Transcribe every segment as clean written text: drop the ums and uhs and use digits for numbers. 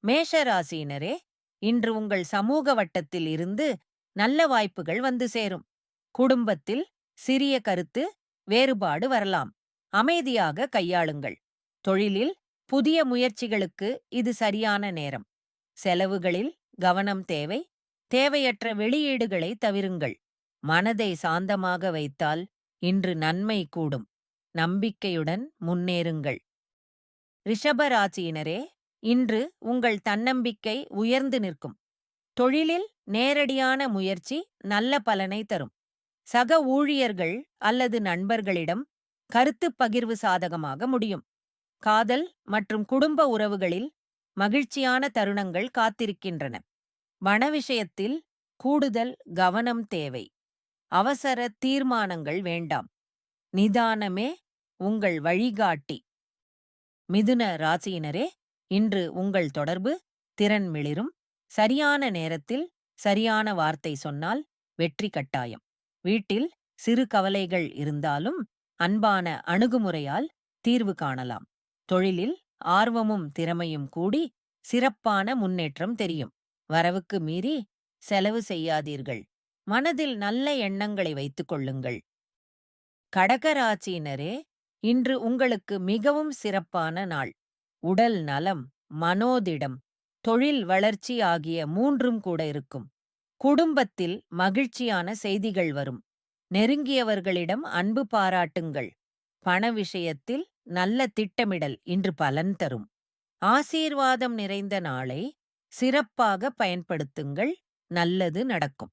மேஷ ராசியினரே, இன்று உங்கள் சமூக வட்டத்தில் இருந்து நல்ல வாய்ப்புகள் வந்து சேரும். குடும்பத்தில் சிறிய கருத்து வேறுபாடு வரலாம். அமைதியாக கையாளுங்கள். தொழிலில் புதிய முயற்சிகளுக்கு இது சரியான நேரம். செலவுகளில் கவனம் தேவை. தேவையற்ற வெளியீடுகளை தவிருங்கள். மனதை சாந்தமாக வைத்தால் இன்று நன்மை கூடும். நம்பிக்கையுடன் முன்னேறுங்கள். ரிஷப ராசியினரே, இன்று உங்கள் தன்னம்பிக்கை உயர்ந்து நிற்கும். தொழிலில் நேரடியான முயற்சி நல்ல பலனை தரும். சக ஊழியர்கள் அல்லது நண்பர்களிடம் கருத்துப் பகிர்வு சாதகமாக முடியும். காதல் மற்றும் குடும்ப உறவுகளில் மகிழ்ச்சியான தருணங்கள் காத்திருக்கின்றன. பண விஷயத்தில் கூடுதல் கவனம் தேவை. அவசர தீர்மானங்கள் வேண்டாம். நிதானமே உங்கள் வழிகாட்டி. மிதுன ராசியினரே, இன்று உங்கள் தொடர்பு திறன் மிளிரும். சரியான நேரத்தில் சரியான வார்த்தை சொன்னால் வெற்றி கட்டாயம். வீட்டில் சிறு கவலைகள் இருந்தாலும் அன்பான அணுகுமுறையால் தீர்வு காணலாம். தொழிலில் ஆர்வமும் திறமையும் கூடி சிறப்பான முன்னேற்றம் தெரியும். வரவுக்கு மீறி செலவு செய்யாதீர்கள். மனதில் நல்ல எண்ணங்களை வைத்துக் கொள்ளுங்கள். கடகராசியினரே, இன்று உங்களுக்கு மிகவும் சிறப்பான நாள். உடல் நலம், மனோதிடம், தொழில் வளர்ச்சி ஆகிய மூன்றும் கூட இருக்கும். குடும்பத்தில் மகிழ்ச்சியான செய்திகள் வரும். நெருங்கியவர்களிடம் அன்பு பாராட்டுங்கள். பண விஷயத்தில் நல்ல திட்டமிடல் இன்று பலன் தரும். ஆசீர்வாதம் நிறைந்த நாளை சிறப்பாக பயன்படுத்துங்கள். நல்லது நடக்கும்.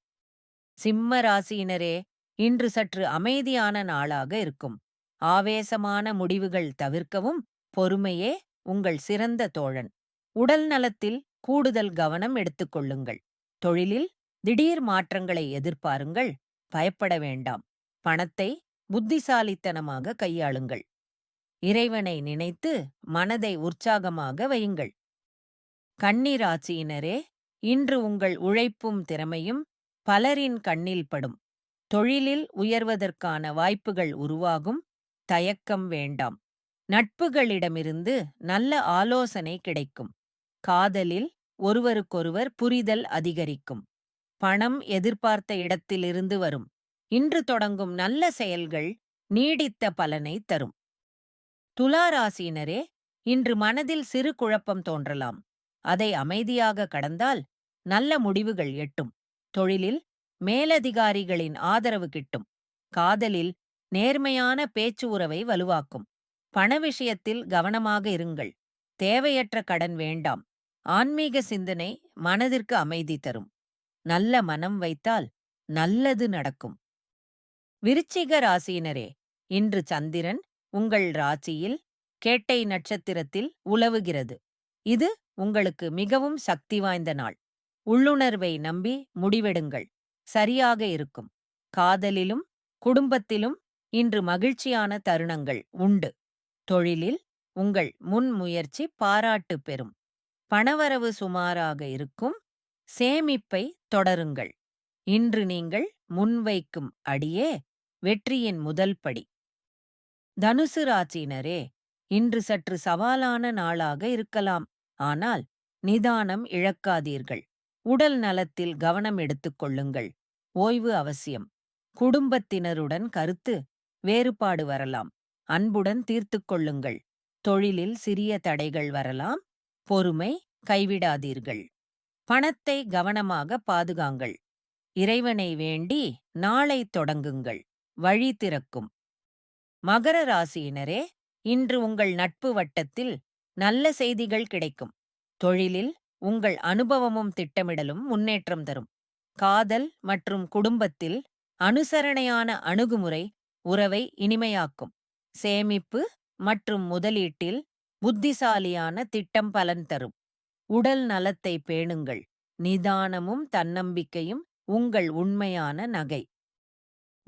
சிம்ம ராசியினரே, இன்று சற்று அமைதியான நாளாக இருக்கும். ஆவேசமான முடிவுகள் தவிர்க்கவும் பொறுமையே உங்கள் சிறந்த தோழன். உடல் நலத்தில் கூடுதல் கவனம் எடுத்துக்கொள்ளுங்கள். தொழிலில் திடீர் மாற்றங்களை எதிர்பாருங்கள். பயப்பட வேண்டாம். பணத்தை புத்திசாலித்தனமாக கையாளுங்கள். இறைவனை நினைத்து மனதை உற்சாகமாக வையுங்கள். கன்னி ராசியினரே, இன்று உங்கள் உழைப்பும் திறமையும் பலரின் கண்ணில் படும். தொழிலில் உயர்வதற்கான வாய்ப்புகள் உருவாகும். தயக்கம் வேண்டாம். நட்புகளிடமிருந்து நல்ல ஆலோசனை கிடைக்கும். காதலில் ஒருவருக்கொருவர் புரிதல் அதிகரிக்கும். பணம் எதிர்பார்த்த இடத்திலிருந்து வரும். இன்று தொடங்கும் நல்ல செயல்கள் நீடித்த பலனை தரும். துலா ராசியினரே, இன்று மனதில் சிறு குழப்பம் தோன்றலாம். அதை அமைதியாக கடந்தால் நல்ல முடிவுகள் எட்டும். தொழிலில் மேலதிகாரிகளின் ஆதரவு கிட்டும். காதலில் நேர்மையான பேச்சு உறவை வலுவாக்கும். பண விஷயத்தில் கவனமாக இருங்கள். தேவையற்ற கடன் வேண்டாம். ஆன்மீக சிந்தனை மனதிற்கு அமைதி தரும். நல்ல மனம் வைத்தால் நல்லது நடக்கும். விருச்சிக ராசியினரே, இன்று சந்திரன் உங்கள் ராசியில் கேட்டை நட்சத்திரத்தில் உலவுகிறது. இது உங்களுக்கு மிகவும் சக்தி வாய்ந்த நாள். உள்ளுணர்வை நம்பி முடிவெடுங்கள். சரியாக இருக்கும். காதலிலும் குடும்பத்திலும் இன்று மகிழ்ச்சியான தருணங்கள் உண்டு. தொழிலில் உங்கள் முன்முயற்சி பாராட்டு பெறும். பணவரவு சுமாராக இருக்கும். சேமிப்பை தொடருங்கள். இன்று நீங்கள் முன்வைக்கும் அடியே வெற்றியின் முதல் படி. தனுசு ராசியினரே, இன்று சற்று சவாலான நாளாக இருக்கலாம். ஆனால் நிதானம் இழக்காதீர்கள். உடல் நலத்தில் கவனம் எடுத்துக் கொள்ளுங்கள். ஓய்வு அவசியம். குடும்பத்தினருடன் கருத்து வேறுபாடு வரலாம். அன்புடன் தீர்த்துக் கொள்ளுங்கள். தொழிலில் சிறிய தடைகள் வரலாம். பொறுமை கைவிடாதீர்கள். பணத்தை கவனமாக பாதுகாங்கள். இறைவனை வேண்டி நாளை தொடங்குங்கள். வழி திறக்கும். மகர ராசியினரே, இன்று உங்கள் நட்பு வட்டத்தில் நல்ல செய்திகள் கிடைக்கும். தொழிலில் உங்கள் அனுபவமும் திட்டமிடலும் முன்னேற்றம் தரும். காதல் மற்றும் குடும்பத்தில் அனுசரணையான அணுகுமுறை உறவை இனிமையாக்கும். சேமிப்பு மற்றும் முதலீட்டில் புத்திசாலியான திட்டம் பலன் தரும். உடல் நலத்தை பேணுங்கள். நிதானமும் தன்னம்பிக்கையும் உங்கள் உண்மையான நகை.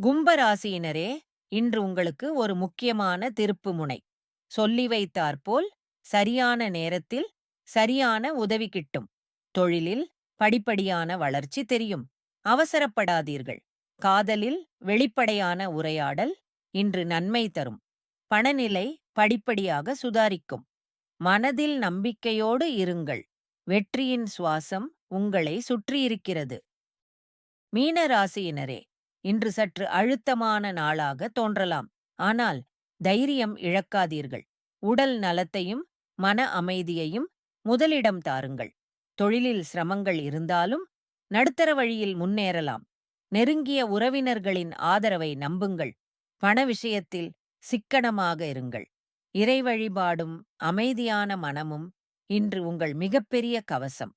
கும்பராசியினரே, இன்று உங்களுக்கு ஒரு முக்கியமான திருப்புமுனை. சொல்லி வைத்தாற்போல் சரியான நேரத்தில் சரியான உதவி கிட்டும். தொழிலில் படிப்படியான வளர்ச்சி தெரியும். அவசரப்படாதீர்கள். காதலில் வெளிப்படையான உரையாடல் இன்று நன்மை தரும். பணநிலை படிப்படியாக சுதாரிக்கும். மனதில் நம்பிக்கையோடு இருங்கள். வெற்றியின் சுவாசம் உங்களை சுற்றியிருக்கிறது. மீன ராசியினரே, இன்று சற்று அழுத்தமான நாளாக தோன்றலாம். ஆனால் தைரியம் இழக்காதீர்கள். உடல் நலத்தையும் மன அமைதியையும் முதலிடம் தாருங்கள். தொழிலில் சிரமங்கள் இருந்தாலும் நடுத்தர வழியில் முன்னேறலாம். நெருங்கிய உறவினர்களின் ஆதரவை நம்புங்கள். பண விஷயத்தில் சிக்கனமாக இருங்கள். இறை வழிபாடும் அமைதியான மனமும் இன்று உங்கள் மிகப்பெரிய கவசம்.